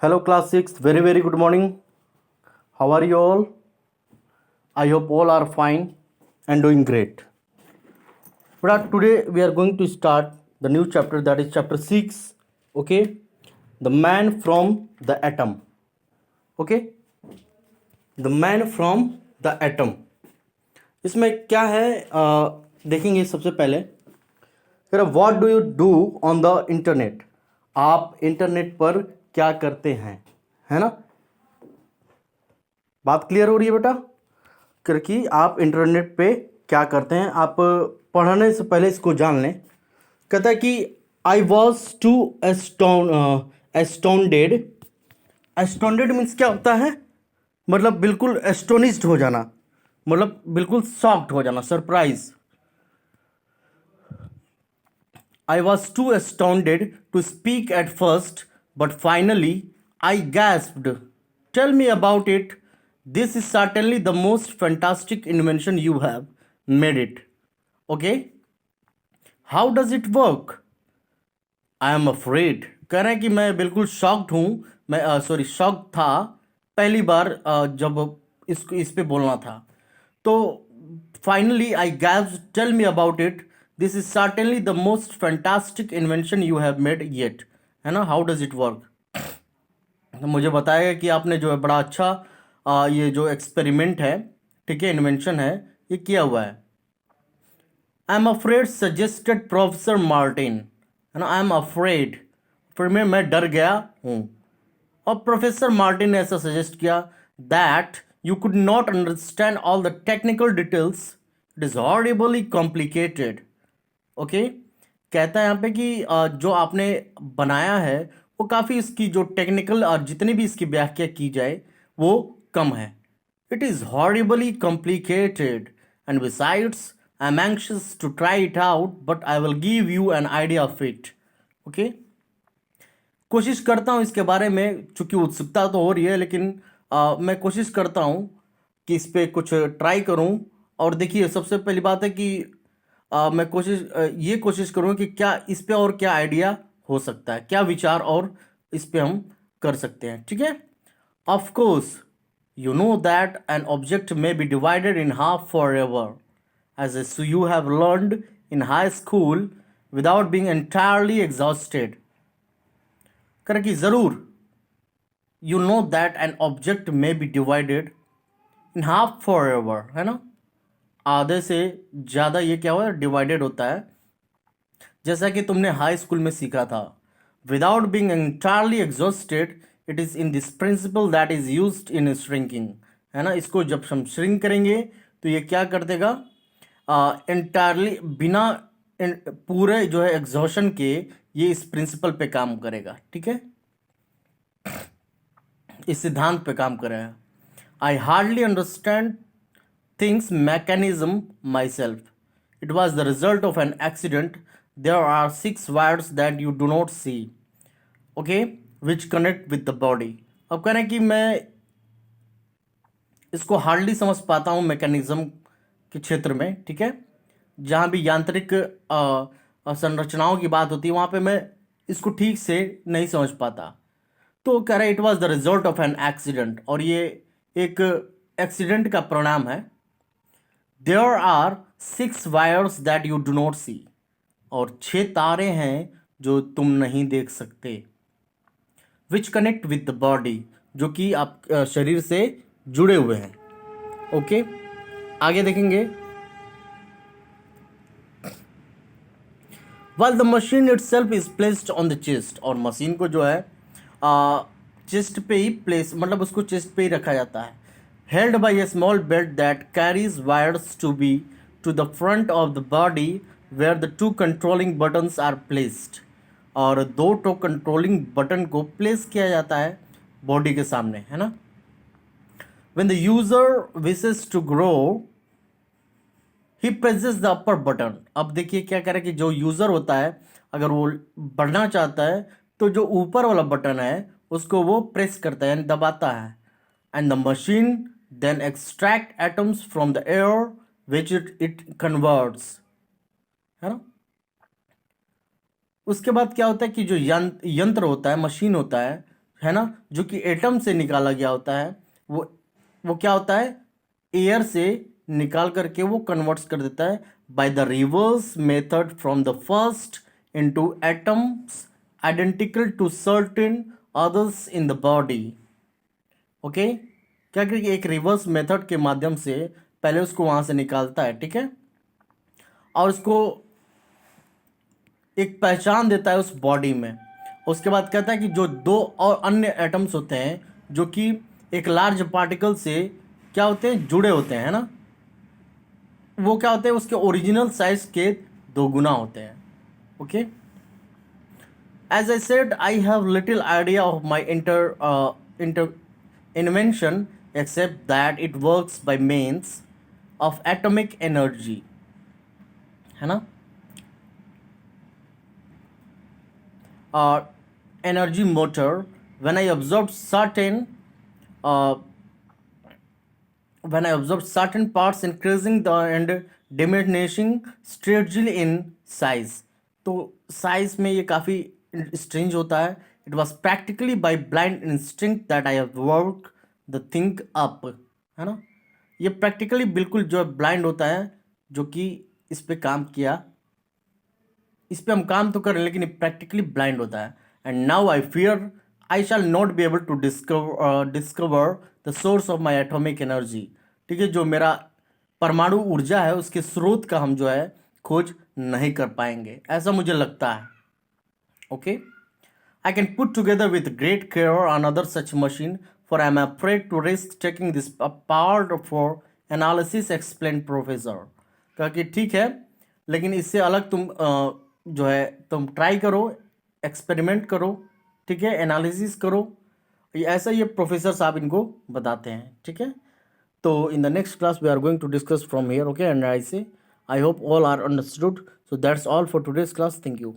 Hello, class 6. Very, very good morning. How are you all? I hope all are fine and doing great. But today we are going to start the new chapter, that is chapter 6. Okay, the man from the atom. Okay, the man from the atom. इसमें क्या है देखेंगे सबसे पहले। फिर what do you do on the internet, आप internet पर क्या करते हैं, है ना। बात क्लियर हो रही है बेटा, क्योंकि आप इंटरनेट पे क्या करते हैं। आप पढ़ने से पहले इसको जान लें। कहता है कि आई वॉज टू एस्टोंडेड। एस्टोंडेड मीन्स क्या होता है, मतलब बिल्कुल एस्टोनिस्ड हो जाना, मतलब बिल्कुल शॉक्ड हो जाना, surprise. I was too astounded to speak at first, but finally I gasped. Tell me about it. This is certainly the most fantastic invention you have made it. Okay? How does it work? I am afraid. कह रहे हैं कि मैं बिल्कुल shocked हूँ। मैं shocked था पहली बार जब इस पे बोलना था। तो finally I gasped, tell me about it, this is certainly the most fantastic invention you have made yet, है ना। हाउ डज इट वर्क, तो मुझे बताएगा कि आपने जो है बड़ा अच्छा ये जो एक्सपेरिमेंट है, ठीक है, इन्वेंशन है, ये किया हुआ है। I am afraid suggested professor Martin, है ना। आई एम अफ्रेड, फिर मैं डर गया हूँ, और प्रोफेसर मार्टिन ने ऐसा सजेस्ट किया that you could not understand all the technical details, it is horribly complicated. Okay, कहता है यहाँ पे कि जो आपने बनाया है वो काफ़ी, इसकी जो टेक्निकल और जितनी भी इसकी व्याख्या की जाए वो कम है। It is horribly complicated and besides I am anxious to try it out, but I will give you an idea of it. Okay, कोशिश करता हूँ इसके बारे में, चूंकि उत्सुकता तो हो रही है, लेकिन मैं कोशिश करता हूँ कि इस पर कुछ ट्राई करूँ। और देखिए, सबसे पहली बात है कि मैं ये कोशिश करूँ कि क्या इस पे और क्या आइडिया हो सकता है, क्या विचार और इस पे हम कर सकते हैं, ठीक है। Of course you know that an object may be divided in half forever, as you have learned in high school, without being entirely exhausted। करें कि जरूर, you know that an object may be divided in half for ever, है ना। आधे से ज़्यादा ये क्या हुआ, डिवाइडेड होता है, जैसा कि तुमने हाई स्कूल में सीखा था। Without being entirely exhausted, it is in this principle that is used in shrinking, है ना। इसको जब हम श्रिंक करेंगे तो ये क्या कर देगा, एंटायरली बिना पूरे जो है एग्जॉशन के, ये इस प्रिंसिपल पे काम करेगा, ठीक है, इस सिद्धांत पे काम करेगा। I hardly understand things mechanism myself, it was the result of an accident, there are 6 wires that you do not see, okay, which connect with the body. अब कह रहे हैं कि मैं इसको हार्डली समझ पाता हूँ मैकेनिज्म के क्षेत्र में, ठीक है, जहाँ भी यांत्रिक संरचनाओं की बात होती है वहाँ पे मैं इसको ठीक से नहीं समझ पाता। तो कह रहे it was the result of an accident, और ये एक एक्सीडेंट का परिणाम है। There are 6 wires that you do not see, और 6 तारे हैं जो तुम नहीं देख सकते। Which connect with the body, जो कि आप शरीर से जुड़े हुए हैं। ओके, आगे देखेंगे। While the machine itself is placed on the chest, और मशीन को जो है चेस्ट पे ही प्लेस, मतलब उसको चेस्ट पे ही रखा जाता है। Held by a small belt that carries wires to be to the front of the body where the 2 controlling buttons are placed, और 2 कंट्रोलिंग बटन को प्लेस किया जाता है बॉडी के सामने, है ना। When the user wishes to grow, he presses the upper button. अब देखिए क्या करें कि जो यूज़र होता है, अगर वो बढ़ना चाहता है तो जो ऊपर वाला बटन है उसको वो प्रेस करता है, यानी दबाता है। And the machine then extract atoms from the air which it converts, है ना। उसके बाद क्या होता है कि जो यंत्र होता है, मशीन होता है, है ना, जो कि एटम से निकाला गया होता है, वो क्या होता है, एयर से निकाल करके वो कन्वर्ट्स कर देता है by the reverse method from the first into atoms identical to certain others in the body. Okay, क्या करेगी, एक रिवर्स मेथड के माध्यम से पहले उसको वहां से निकालता है, ठीक है, और उसको एक पहचान देता है उस बॉडी में। उसके बाद कहता है कि जो दो और अन्य एटम्स होते हैं जो कि एक लार्ज पार्टिकल से क्या होते हैं, जुड़े होते हैं, है ना, वो क्या होते हैं, उसके ओरिजिनल साइज के 2 गुना होते हैं। Okay, as I said, I have little idea of my invention, except that it works by means of atomic energy, है ना, uh, energy motor. When I observed uh, certain parts increasing and diminishing strangely in size, तो size में ये काफ़ी strange होता है। It was practically by blind instinct that I have work the thing up, है ना, ये प्रैक्टिकली बिल्कुल जो ब्लाइंड होता है, जो कि इस पे काम किया, इस पे हम काम तो कर रहे हैं लेकिन प्रैक्टिकली ब्लाइंड होता है। And now I fear I shall not be able to discover the source of my atomic energy. ठीक है, जो मेरा परमाणु ऊर्जा है उसके स्रोत का हम जो है खोज नहीं कर पाएंगे, ऐसा मुझे लगता है। Okay, I can put together with great care another such machine, for I am afraid to risk taking this apart for analysis, explained professor। कहा कि ठीक है, लेकिन इससे अलग तुम जो है तुम ट्राई करो, एक्सपेरिमेंट करो, ठीक है, एनालिसिस करो, ऐसा ये प्रोफेसर साहब इनको बताते हैं। ठीक है, तो in the next class we are going to discuss from here. Okay, and I say I hope all are understood. So that's all for today's class. Thank you.